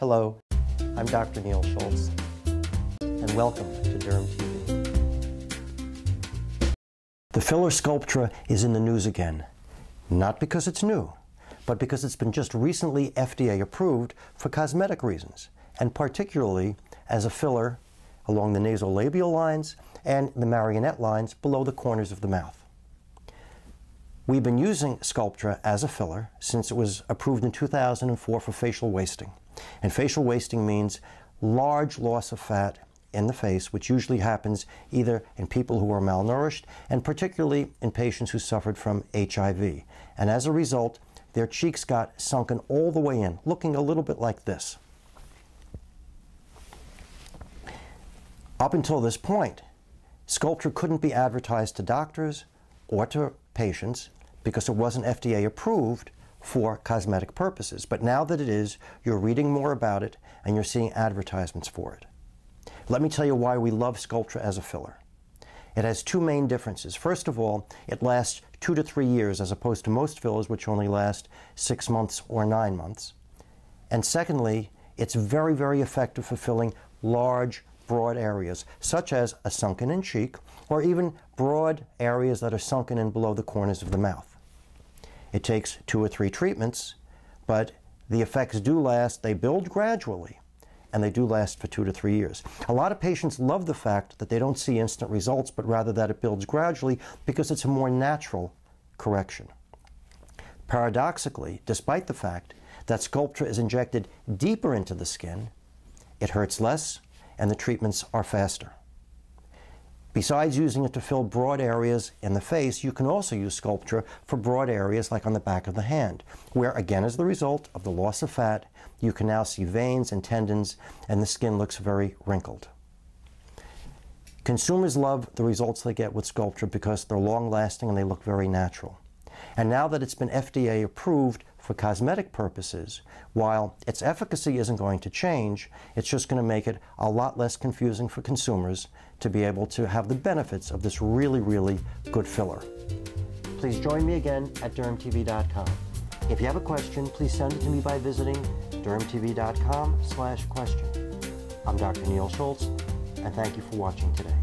Hello, I'm Dr. Neil Schultz, and welcome to DermTV. The filler Sculptura is in the news again, not because it's new, but because it's been just recently FDA approved for cosmetic reasons, and particularly as a filler along the nasolabial lines and the marionette lines below the corners of the mouth. We've been using Sculptura as a filler since it was approved in 2004 for facial wasting. And facial wasting means large loss of fat in the face, which usually happens either in people who are malnourished and particularly in patients who suffered from HIV. And as a result, their cheeks got sunken all the way in, looking a little bit like this. Up until this point, Sculptura couldn't be advertised to doctors or to patients because it wasn't FDA approved for cosmetic purposes. But now that it is, you're reading more about it and you're seeing advertisements for it. Let me tell you why we love Sculptura as a filler. It has two main differences. First of all, it lasts 2 to 3 years as opposed to most fillers which only last 6 months or 9 months. And secondly, it's very, very effective for filling large, broad areas, such as a sunken-in cheek, or even broad areas that are sunken in below the corners of the mouth. It takes 2 or 3 treatments, but the effects do last. They build gradually, and they do last for 2 to 3 years. A lot of patients love the fact that they don't see instant results, but rather that it builds gradually because it's a more natural correction. Paradoxically, despite the fact that Sculptura is injected deeper into the skin, it hurts less, and the treatments are faster. Besides using it to fill broad areas in the face, you can also use Sculptura for broad areas like on the back of the hand, where again as the result of the loss of fat, you can now see veins and tendons and the skin looks very wrinkled. Consumers love the results they get with Sculptura because they're long-lasting and they look very natural. And now that it's been FDA approved for cosmetic purposes, while its efficacy isn't going to change, it's just going to make it a lot less confusing for consumers to be able to have the benefits of this really, really good filler. Please join me again at DermTV.com. If you have a question, please send it to me by visiting DermTV.com/question. I'm Dr. Neil Schultz, and thank you for watching today.